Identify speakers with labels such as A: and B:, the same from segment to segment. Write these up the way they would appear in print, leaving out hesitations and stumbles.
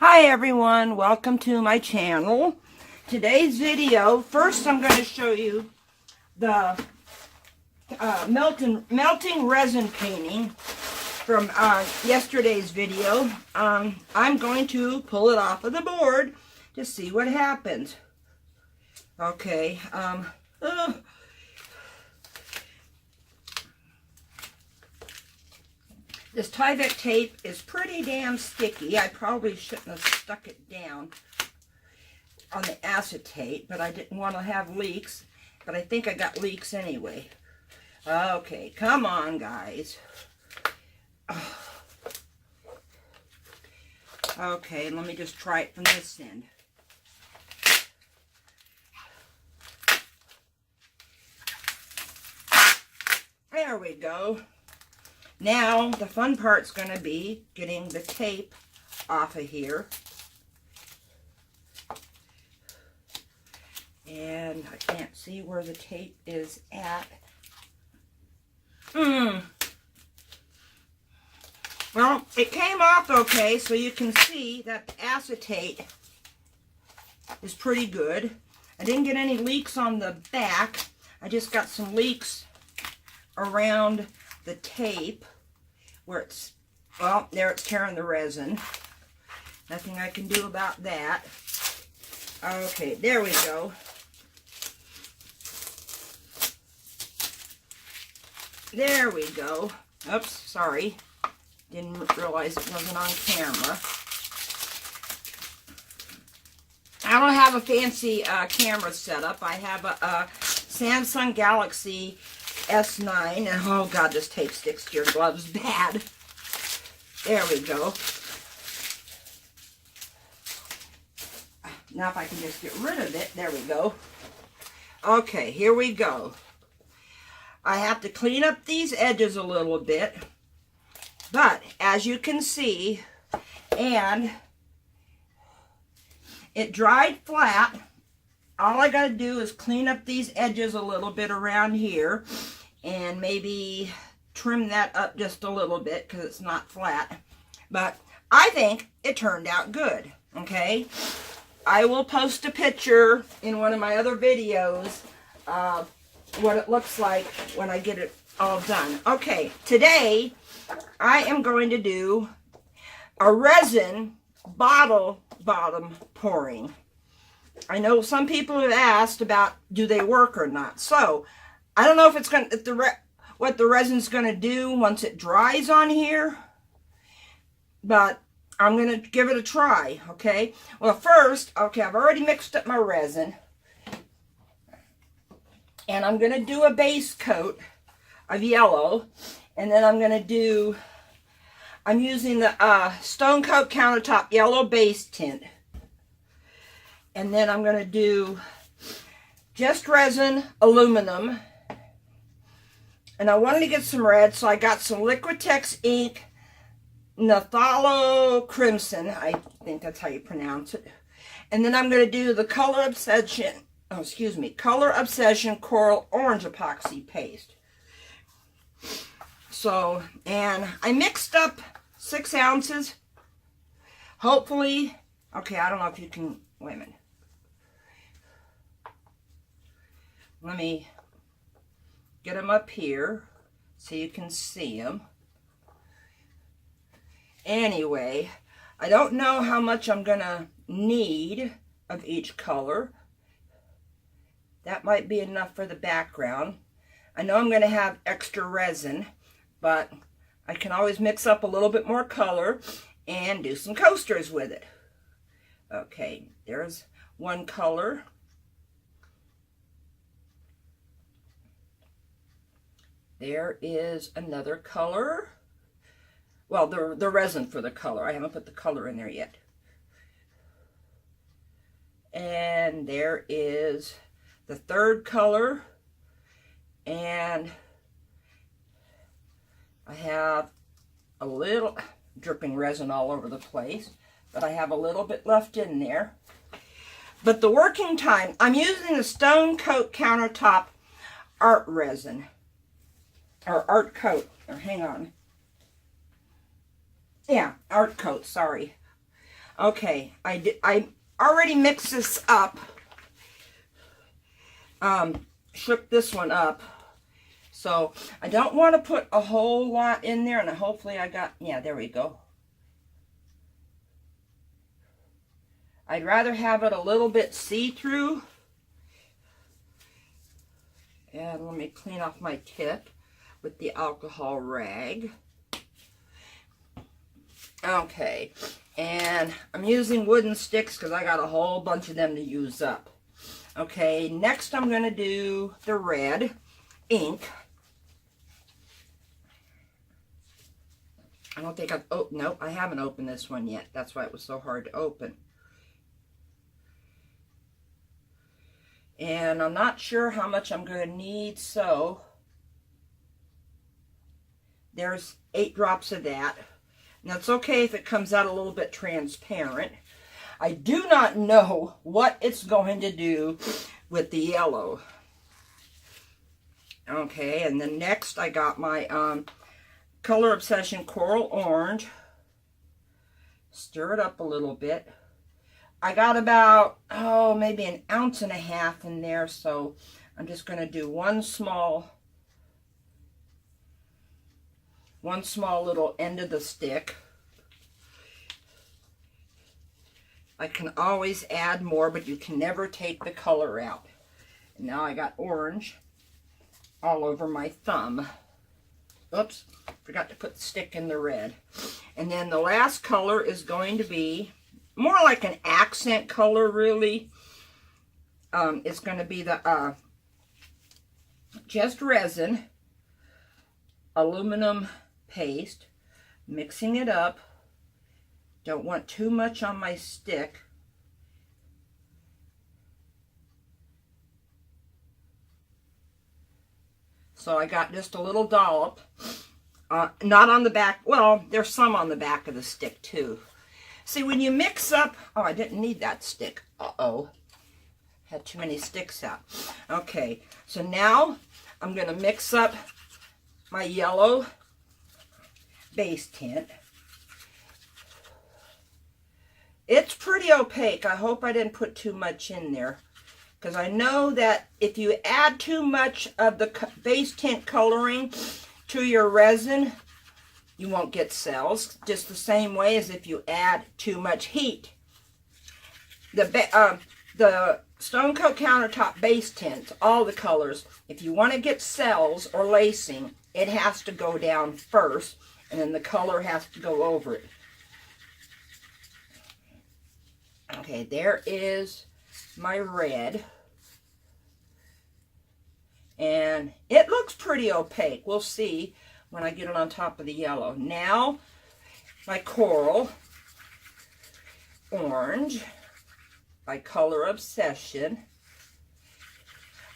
A: Hi everyone, welcome to my channel. Today's video, first I'm going to show you the melting resin painting from yesterday's video. I'm going to pull it off of the board to see what happens. Okay, this Tyvek tape is pretty damn sticky. I probably shouldn't have stuck it down on the acetate, but I didn't want to have leaks. But I think I got leaks anyway. Okay, come on, guys. Okay, let me just try it from this end. There we go. Now, the fun part's going to be getting the tape off of here. And I can't see where the tape is at. Well, it came off okay, so you can see that the acetate is pretty good. I didn't get any leaks on the back. I just got some leaks around the tape where it's, well, there it's tearing the resin. Nothing I can do about that. Okay, there we go. There we go. Oops, sorry. Didn't realize it wasn't on camera. I don't have a fancy camera setup. I have a Samsung Galaxy S9, and oh god, this tape sticks to your gloves bad. There we go. Now if I can just get rid of it, there we go. Okay, here we go. I have to clean up these edges a little bit, but as you can see, and it dried flat. All I got to do is clean up these edges a little bit around here and maybe trim that up just a little bit because it's not flat. But I think it turned out good, okay? I will post a picture in one of my other videos of what it looks like when I get it all done. Okay, today I am going to do a resin bottle bottom pouring. I know some people have asked about do they work or not. So I don't know if it's going to, what the resin's going to do once it dries on here, but I'm going to give it a try. Okay. Well, first, okay, I've already mixed up my resin, and I'm going to do a base coat of yellow, and then I'm using the Stone Coat Countertop Yellow Base Tint. And then I'm going to do just resin, aluminum. And I wanted to get some red, so I got some Liquitex ink, Nathalo Crimson. I think that's how you pronounce it. And then I'm going to do the Color Obsession Coral Orange Epoxy Paste. So, and I mixed up 6 ounces. Hopefully, okay, I don't know if you can, wait a minute. Let me get them up here so you can see them. Anyway, I don't know how much I'm going to need of each color. That might be enough for the background. I know I'm going to have extra resin, but I can always mix up a little bit more color and do some coasters with it. Okay, there's one color. There is another color. Well, the resin for the color. I haven't put the color in there yet. And there is the third color. And I have a little dripping resin all over the place, but I have a little bit left in there. But the working time, I'm using the Stone Coat Countertop Art Resin. Or Art Coat, or hang on. Yeah, Art Coat, sorry. Okay, I already mixed this up. Shook this one up. So I don't want to put a whole lot in there, and hopefully I got, yeah, there we go. I'd rather have it a little bit see-through. And let me clean off my tip with the alcohol rag. Okay, and I'm using wooden sticks because I got a whole bunch of them to use up. Okay, next I'm going to do the red ink. I don't think I've, oh, nope, I haven't opened this one yet. That's why it was so hard to open. And I'm not sure how much I'm going to need, so there's 8 drops of that. Now, it's okay if it comes out a little bit transparent. I do not know what it's going to do with the yellow. Okay, and then next I got my Color Obsession Coral Orange. Stir it up a little bit. I got about, oh, maybe 1.5 ounces in there, so I'm just going to do one small little end of the stick. I can always add more, but you can never take the color out. And now I got orange all over my thumb. Oops, forgot to put the stick in the red. And then the last color is going to be more like an accent color, really. It's going to be the just resin, aluminum paste, mixing it up. Don't want too much on my stick. So I got just a little dollop. Not on the back. Well, there's some on the back of the stick too. See, when you mix up... Oh, I didn't need that stick. Uh-oh. Had too many sticks out. Okay, so now I'm going to mix up my yellow base tint. It's pretty opaque. I hope I didn't put too much in there, because I know that if you add too much of the base tint coloring to your resin, you won't get cells, just the same way as if you add too much heat. The Stone Coat Countertop base tints, all the colors, if you want to get cells or lacing, it has to go down first, and then the color has to go over it. Okay, there is my red. And it looks pretty opaque. We'll see when I get it on top of the yellow. Now, my coral orange by Color Obsession.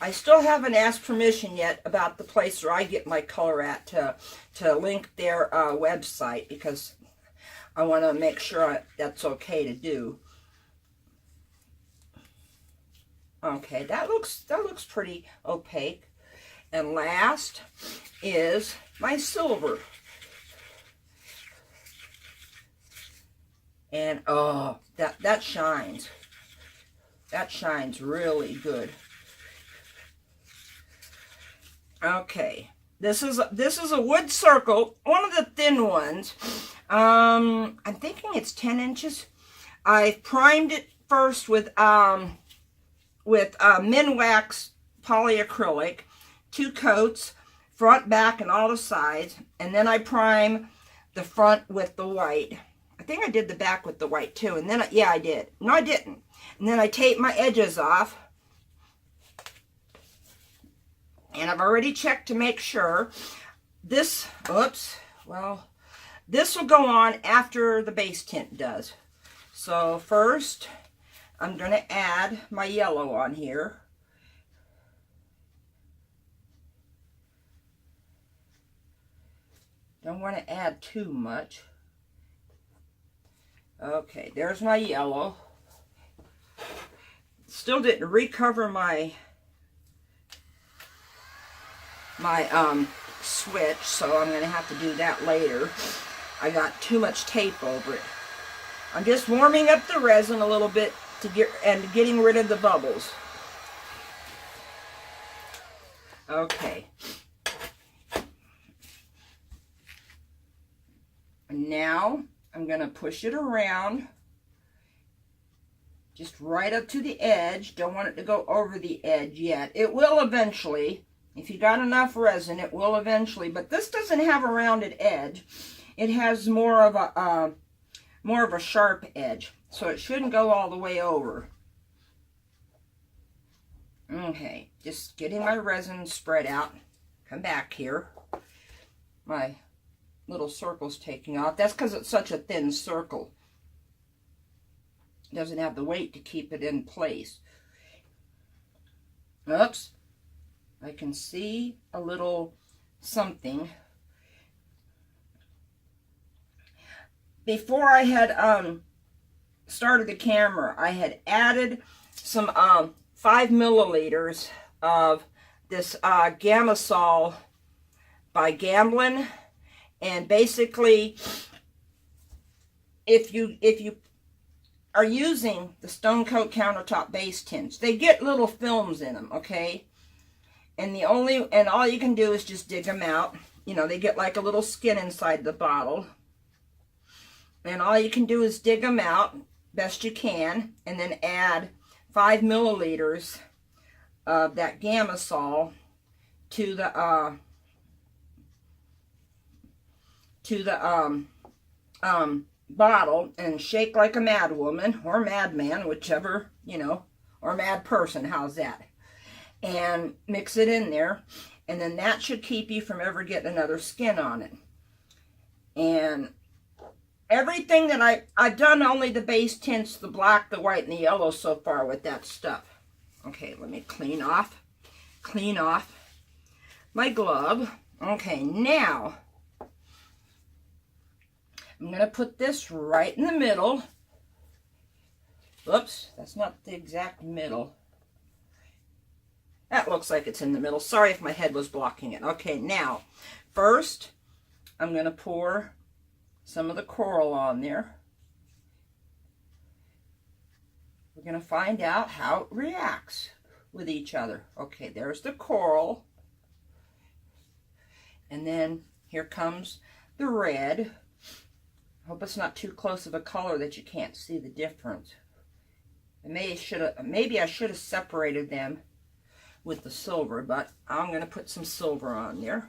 A: I still haven't asked permission yet about the place where I get my color at to link their website, because I want to make sure that's okay to do. Okay, that looks pretty opaque. And last is my silver. And oh, that shines. That shines really good. Okay, this is a wood circle, one of the thin ones. I'm thinking it's 10 inches. I primed it first with Minwax polyacrylic, 2 coats, front, back, and all the sides, and then I prime the front with the white. I think I did the back with the white too, and then yeah, I did. No, I didn't. And then I tape my edges off, and I've already checked to make sure. This, oops, well, this will go on after the base tint does. So first, I'm going to add my yellow on here. Don't want to add too much. Okay, there's my yellow. Still didn't recover my switch, so I'm going to have to do that later. I got too much tape over it. I'm just warming up the resin a little bit to getting rid of the bubbles. Okay. And now I'm going to push it around just right up to the edge. Don't want it to go over the edge yet. It will eventually. If you got enough resin, it will eventually. But this doesn't have a rounded edge. It has more of a sharp edge. So it shouldn't go all the way over. Okay, just getting my resin spread out. Come back here. My little circle's taking off. That's because it's such a thin circle. It doesn't have the weight to keep it in place. Oops. I can see a little something. Before I had started the camera, I had added some 5 milliliters of this Gamasol by Gamblin. And basically, if you are using the Stone Coat countertop base tints, they get little films in them, okay? And all you can do is just dig them out. You know, they get like a little skin inside the bottle. And all you can do is dig them out best you can, and then add 5 milliliters of that Gamasol to the bottle, and shake like a mad woman or madman, whichever, you know, or mad person. How's that? And mix it in there, and then that should keep you from ever getting another skin on it. And everything that I've done only the base tints, the black, the white, and the yellow so far with that stuff. Okay, let me clean off my glove. Okay, now I'm going to put this right in the middle. Oops, that's not the exact middle. That looks like it's in the middle. Sorry if my head was blocking it. Okay, now, first, I'm going to pour some of the coral on there. We're going to find out how it reacts with each other. Okay, there's the coral. And then here comes the red. I hope it's not too close of a color that you can't see the difference. Maybe I should have separated them with the silver, but I'm going to put some silver on there.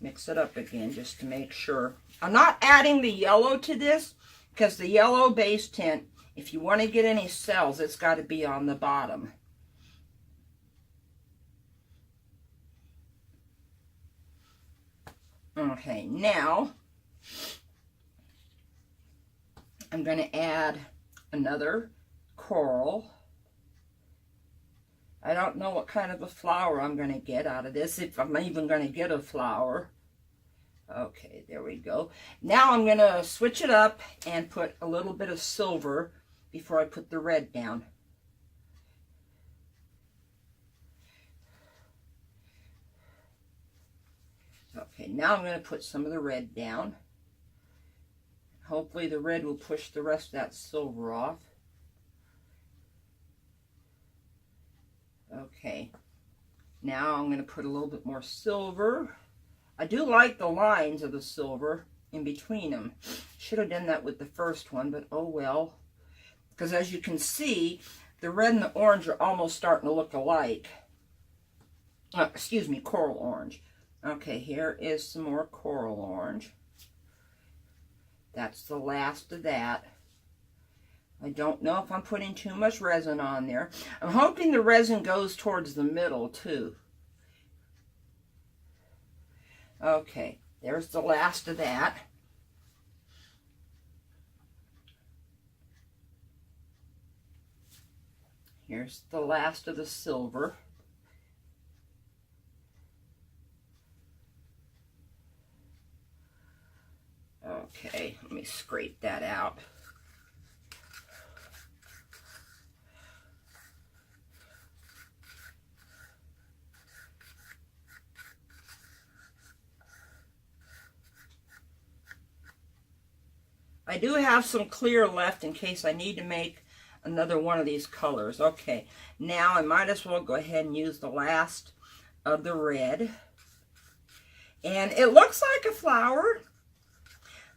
A: Mix it up again just to make sure. I'm not adding the yellow to this because the yellow base tint, if you want to get any cells, it's got to be on the bottom. Okay, now I'm going to add another coral. I don't know what kind of a flower I'm going to get out of this, if I'm even going to get a flower. Okay, there we go. Now I'm going to switch it up and put a little bit of silver before I put the red down. Okay, now I'm going to put some of the red down. Hopefully the red will push the rest of that silver off. Okay, now I'm going to put a little bit more silver. I do like the lines of the silver in between them. Should have done that with the first one, but oh well. Because as you can see, the red and the orange are almost starting to look alike. Excuse me, coral orange. Okay, here is some more coral orange. That's the last of that. I don't know if I'm putting too much resin on there. I'm hoping the resin goes towards the middle too. Okay, there's the last of that. Here's the last of the silver. Okay, let me scrape that out. I do have some clear left in case I need to make another one of these colors. Okay, now I might as well go ahead and use the last of the red. And it looks like a flower.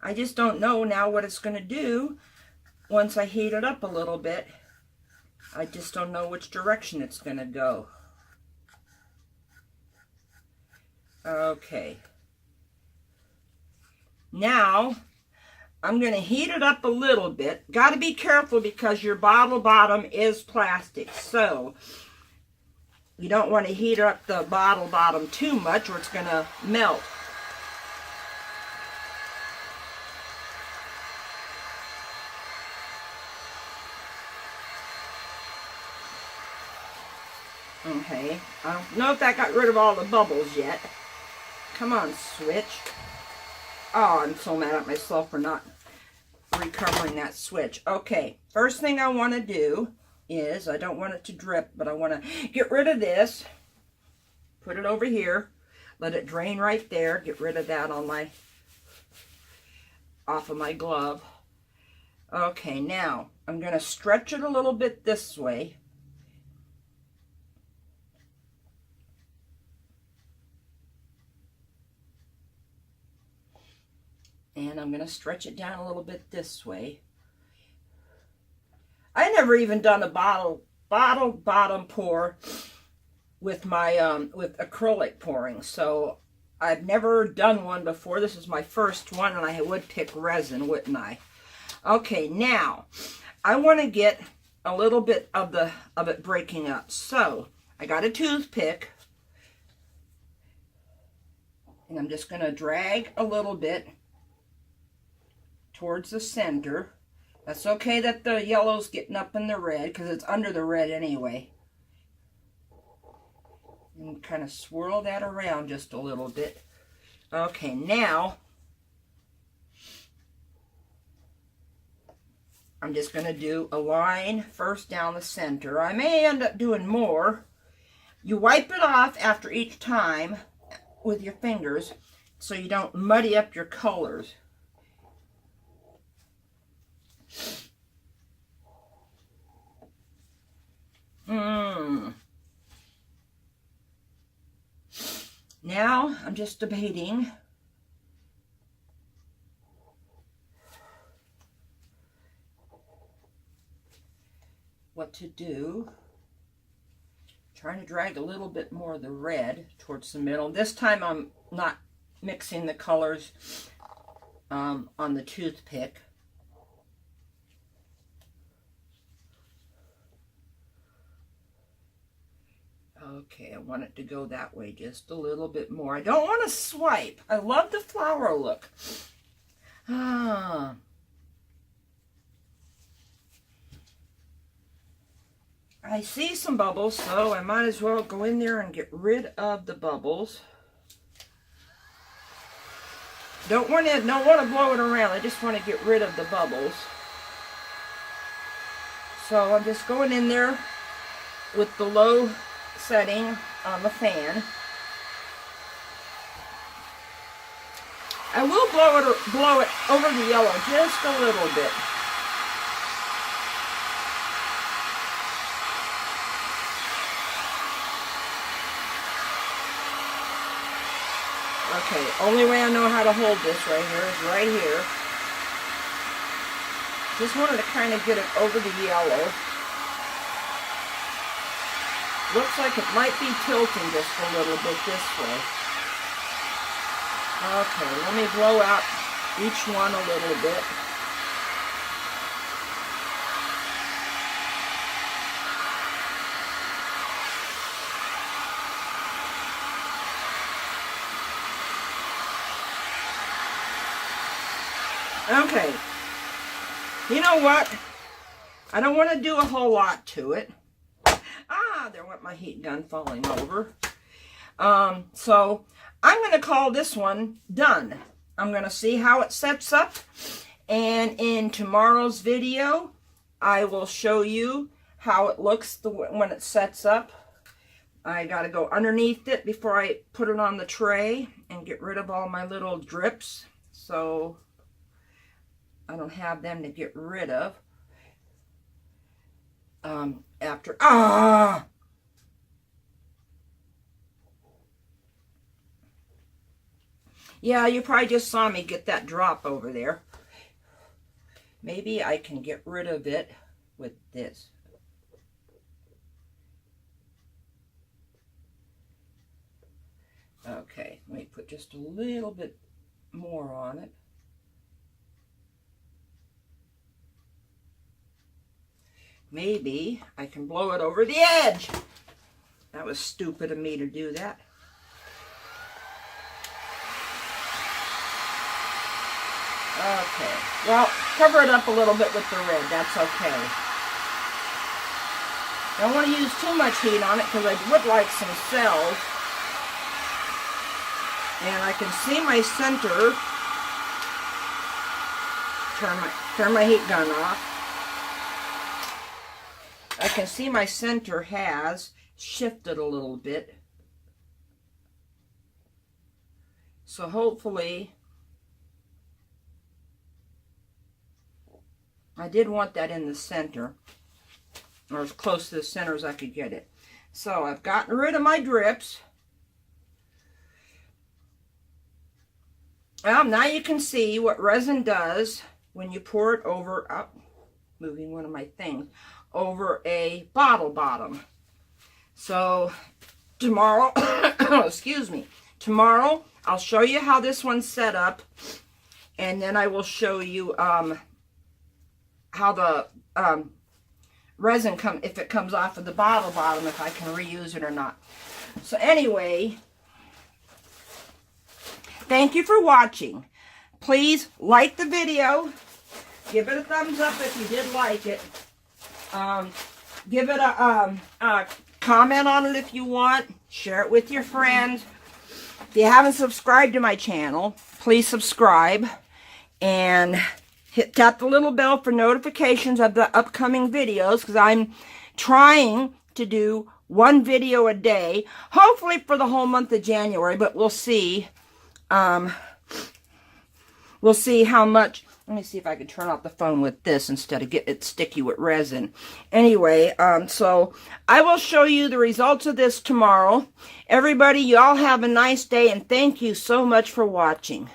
A: I just don't know now what it's going to do once I heat it up a little bit. I just don't know which direction it's going to go. Okay. Now, I'm going to heat it up a little bit. Got to be careful because your bottle bottom is plastic. So, you don't want to heat up the bottle bottom too much or it's going to melt. Okay, I don't know if that got rid of all the bubbles yet. Come on, switch. Oh, I'm so mad at myself for not recovering that switch. Okay, first thing I want to do is, I don't want it to drip, but I want to get rid of this. Put it over here. Let it drain right there. Get rid of that on my, off of my glove. Okay, now I'm going to stretch it a little bit this way. And I'm going to stretch it down a little bit this way. I never even done a bottle bottom pour with my with acrylic pouring, so I've never done one before. This is my first one, and I would pick resin, wouldn't I? Okay, now I want to get a little bit of it breaking up. So I got a toothpick, and I'm just going to drag a little bit towards the center. That's okay that the yellow's getting up in the red because it's under the red anyway. And kind of swirl that around just a little bit. Okay, now I'm just going to do a line first down the center. I may end up doing more. You wipe it off after each time with your fingers so you don't muddy up your colors. Now I'm just debating what to do. Trying to drag a little bit more of the red towards the middle. This time I'm not mixing the colors on the toothpick. Okay, I want it to go that way just a little bit more. I don't want to swipe. I love the flower look. I see some bubbles, so I might as well go in there and get rid of the bubbles. Don't want to blow it around. I just want to get rid of the bubbles. So I'm just going in there with the low setting on the fan. I will blow it over the yellow just a little bit. Okay, only way I know how to hold this right here is right here. Just wanted to kind of get it over the yellow. Looks like it might be tilting just a little bit this way. Okay, let me blow out each one a little bit. Okay, you know what? I don't want to do a whole lot to it. There went my heat gun falling over. So I'm going to call this one done. I'm going to see how it sets up. And in tomorrow's video, I will show you how it looks when it sets up. I got to go underneath it before I put it on the tray and get rid of all my little drips. So I don't have them to get rid of. After, yeah, you probably just saw me get that drop over there. Maybe I can get rid of it with this. Okay, let me put just a little bit more on it. Maybe I can blow it over the edge. That was stupid of me to do that. Okay, well, cover it up a little bit with the red. That's okay. I don't want to use too much heat on it because I would like some cells. And I can see my center. Turn my heat gun off. I can see my center has shifted a little bit. So hopefully, I did want that in the center, or as close to the center as I could get it. So I've gotten rid of my drips. Well, now you can see what resin does when you pour it over, moving one of my things, over a bottle bottom. So tomorrow, excuse me, tomorrow I'll show you how this one's set up, and then I will show you how the resin if it comes off of the bottle bottom, if I can reuse it or not. So anyway, thank you for watching. Please like the video. Give it a thumbs up if you did like it. Give it a comment on it if you want. Share it with your friends. If you haven't subscribed to my channel, please subscribe. And tap the little bell for notifications of the upcoming videos, because I'm trying to do one video a day, hopefully for the whole month of January, but we'll see. We'll see how much. Let me see if I can turn off the phone with this instead of get it sticky with resin. Anyway, so I will show you the results of this tomorrow. Everybody, you all have a nice day, and thank you so much for watching.